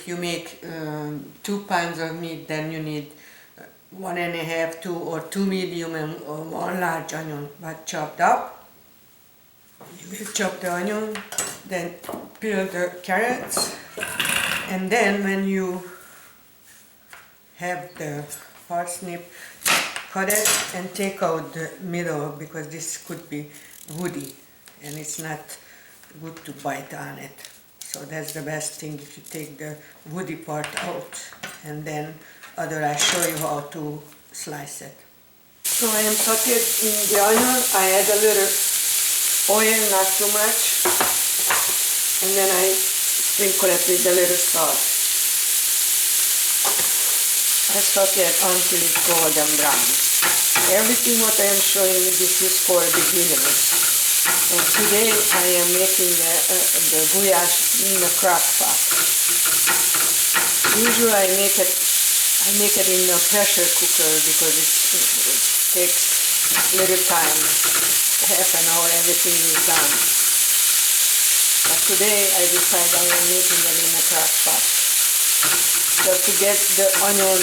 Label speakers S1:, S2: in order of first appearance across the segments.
S1: if you make 2 pounds of meat, then you need 1.5, 2 or 2 medium and 1 large onion, but chopped up. You will chop the onion, then peel the carrots, and then when you have the parsnip, cut it and take out the middle, because this could be woody and it's not good to bite on it. So that's the best thing, if you take the woody part out, and then I show you how to slice it. So I am sauteed in the onion. I add a little oil, not too much, and then I sprinkle it with a little salt. I saute it until it's golden brown. Everything what I am showing you, this is for beginners. And today I am making the goulash in the crock pot. Usually I make it in a pressure cooker because it takes little time, half an hour, everything is done. But today I decided I am making it in a crock pot. So to get the onion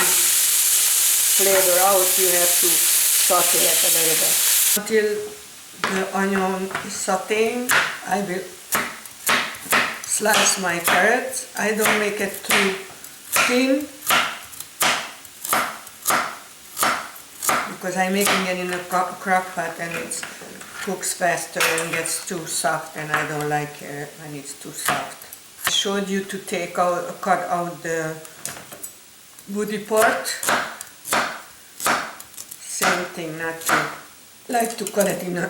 S1: flavor out, you have to saute it a little bit. Until the onion is sauteing, I will slice my carrots. I don't make it too thin, because I'm making it in a crock pot and it cooks faster and gets too soft, and I don't like it when it's too soft. I showed you to cut out the woody part. Same thing, not to like to cut it in a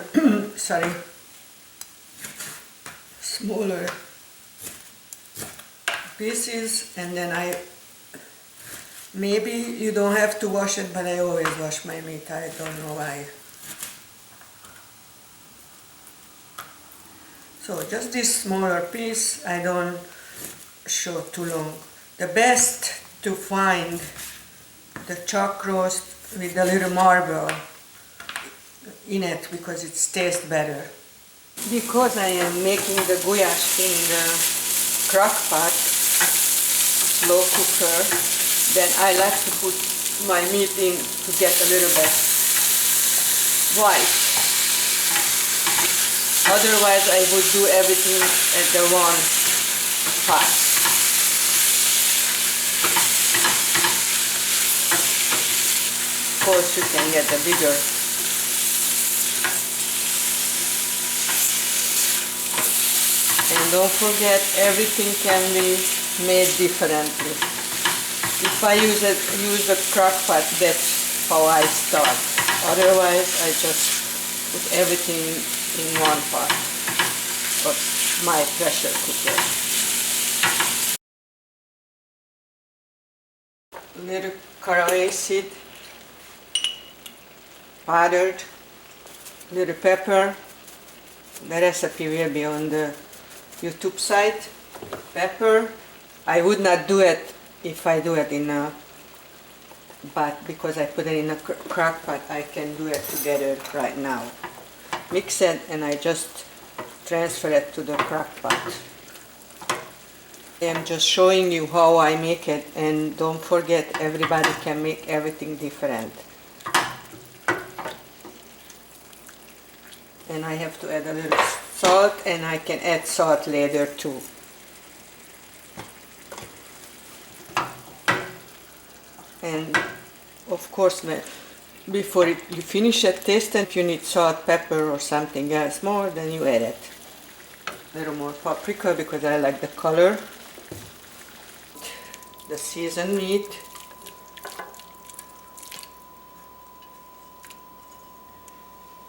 S1: smaller pieces, and then maybe you don't have to wash it, but I always wash my meat. I don't know why. So just this smaller piece, I don't show too long. The best to find the chuck roast with a little marble in it, because it tastes better. Because I am making the goulash in the crock pot, slow cooker, then I like to put my meat in to get a little bit white. Otherwise I would do everything at the one pot. Of course you can get the bigger. And don't forget, everything can be made differently. If I use the crock pot, that's how I start. Otherwise I just put everything in one pot of my pressure cooker. Little caraway seed, powdered, little pepper. The recipe will be on the YouTube site. Pepper. I would not do it if I do it in a pot, because I put it in a crock pot. I can do it together right now. Mix it and I just transfer it to the crock pot. I am just showing you how I make it, and don't forget, everybody can make everything different. And I have to add a little salt, and I can add salt later too. And of course, before you finish it, taste it. If you need salt, pepper or something else more, then you add it. A little more paprika because I like the color. The seasoned meat.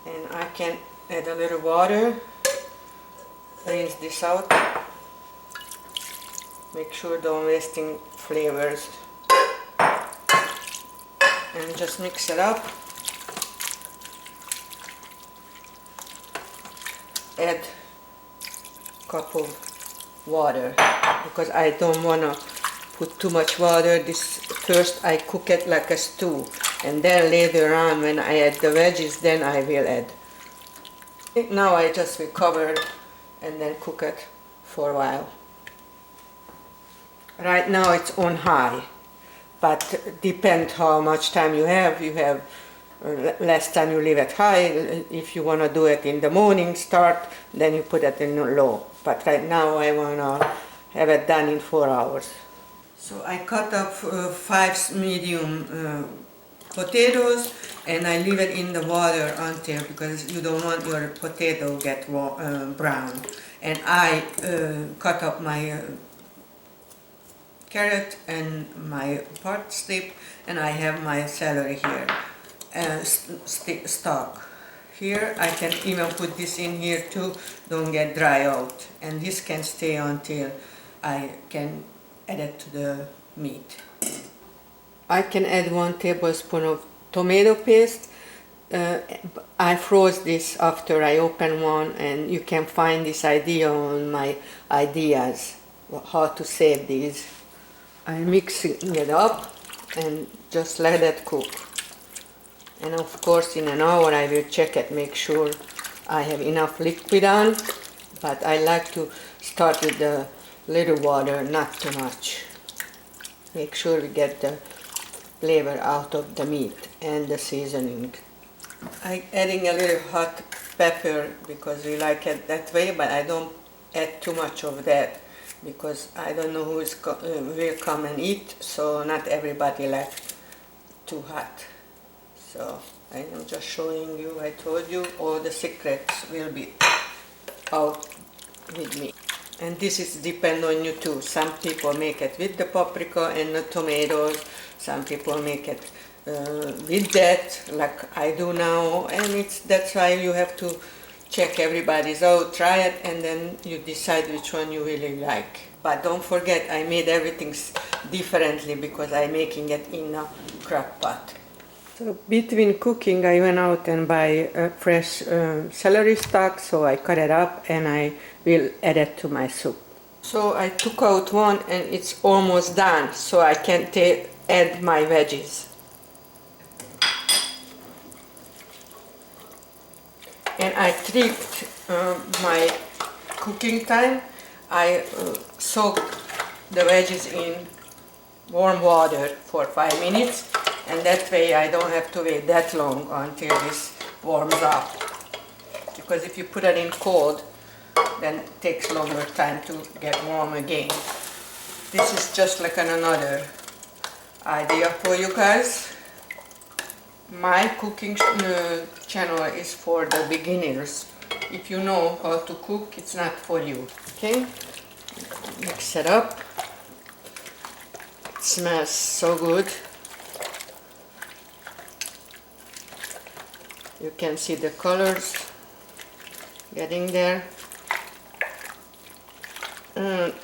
S1: And I can add a little water. Rinse this out. Make sure don't wasting flavors. And just mix it up. Add a cup of water, because I don't want to put too much water. First I cook it like a stew, and then later on when I add the veggies, then I will add. Now I just will cover and then cook it for a while. Right now it's on high, but depend how much time you have. You have less time, you leave it high. If you want to do it in the morning start, then you put it in low. But right now I want to have it done in 4 hours. So I cut up 5 medium potatoes, and I leave it in the water until, because you don't want your potato get brown. And I cut up my carrot and my parsnip, and I have my celery here, stock. Here I can even put this in here too, don't get dry out, and this can stay until I can add it to the meat. I can add 1 tablespoon of tomato paste. I froze this after I opened one, and you can find this idea on my ideas, how to save these. I'm mixing it up and just let it cook. And of course in an hour I will check it, make sure I have enough liquid on, but I like to start with the little water, not too much. Make sure we get the flavor out of the meat and the seasoning. I'm adding a little hot pepper because we like it that way, but I don't add too much of that because I don't know who will come and eat, so not everybody likes too hot. So I am just showing you, I told you, all the secrets will be out with me. And this is depend on you too. Some people make it with the paprika and the tomatoes. Some people make it with that, like I do now. And that's why you have to check everybody's out, try it, and then you decide which one you really like. But don't forget, I made everything differently because I'm making it in a crock pot. So between cooking, I went out and buy fresh celery stock, so I cut it up and I will add it to my soup. So I took out one and it's almost done, so I can add my veggies. And I tricked my cooking time. I soaked the veggies in warm water for 5 minutes, and that way I don't have to wait that long until this warms up. Because if you put it in cold, then it takes longer time to get warm again. This is just like another idea for you guys. My cooking channel is for the beginners. If you know how to cook, it's not for you. Okay? Mix it up. It smells so good. You can see the colors getting there.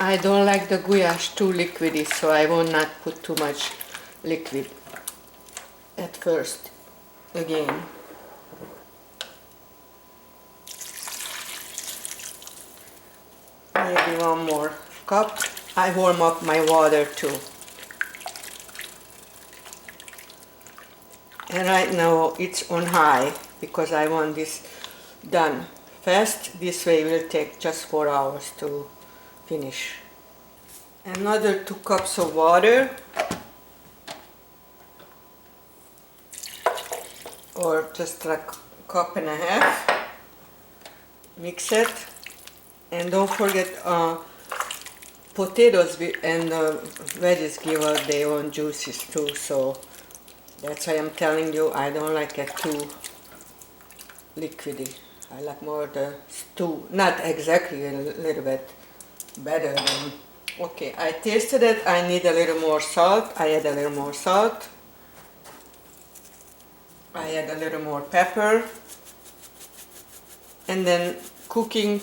S1: I don't like the goulash too liquidy, so I will not put too much liquid at first. Again. Maybe 1 more cup. I warm up my water too. And right now it's on high because I want this done fast. This way will take just 4 hours to finish. Another 2 cups of water, or just like a cup and a half. Mix it, and don't forget potatoes and veggies give out their own juices too, so that's why I'm telling you I don't like it too liquidy. I like more the stew, not exactly, a little bit better than. Okay, I tasted it. I need a little more salt. I add a little more salt. I add a little more pepper. And then cooking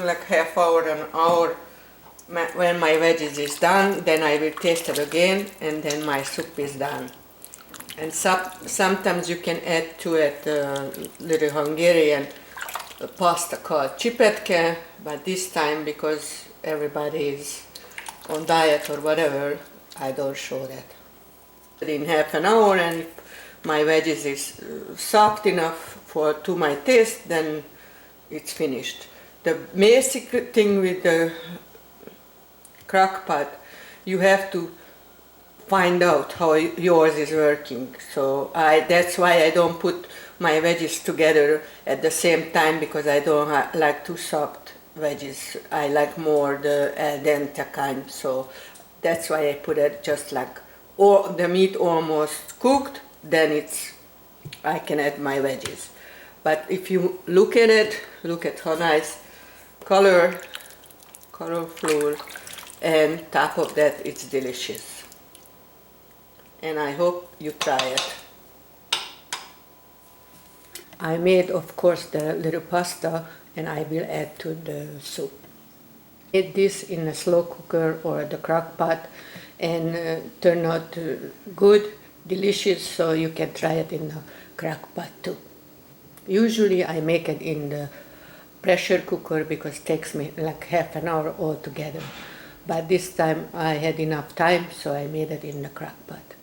S1: like half hour, an hour. When my veggies is done, then I will taste it again, and then my soup is done. And sometimes you can add to it a little Hungarian pasta called csipetke, but this time, because everybody is on diet or whatever, I don't show that. In half an hour, and if my veggies is soft enough to my taste, then it's finished. The basic thing with the crock pot you have to find out how yours is working. So that's why I don't put my veggies together at the same time, because I don't like too soft veggies. I like more the al dente kind. So that's why I put it just like, or the meat almost cooked, then I can add my veggies. But if you look at it, look at how nice colorful, and top of that it's delicious. And I hope you try it. I made, of course, the little pasta, and I will add to the soup. Made this in a slow cooker or the crock pot, and turned out good, delicious, so you can try it in the crock pot too. Usually I make it in the pressure cooker because it takes me like half an hour altogether. But this time I had enough time, so I made it in the crock pot.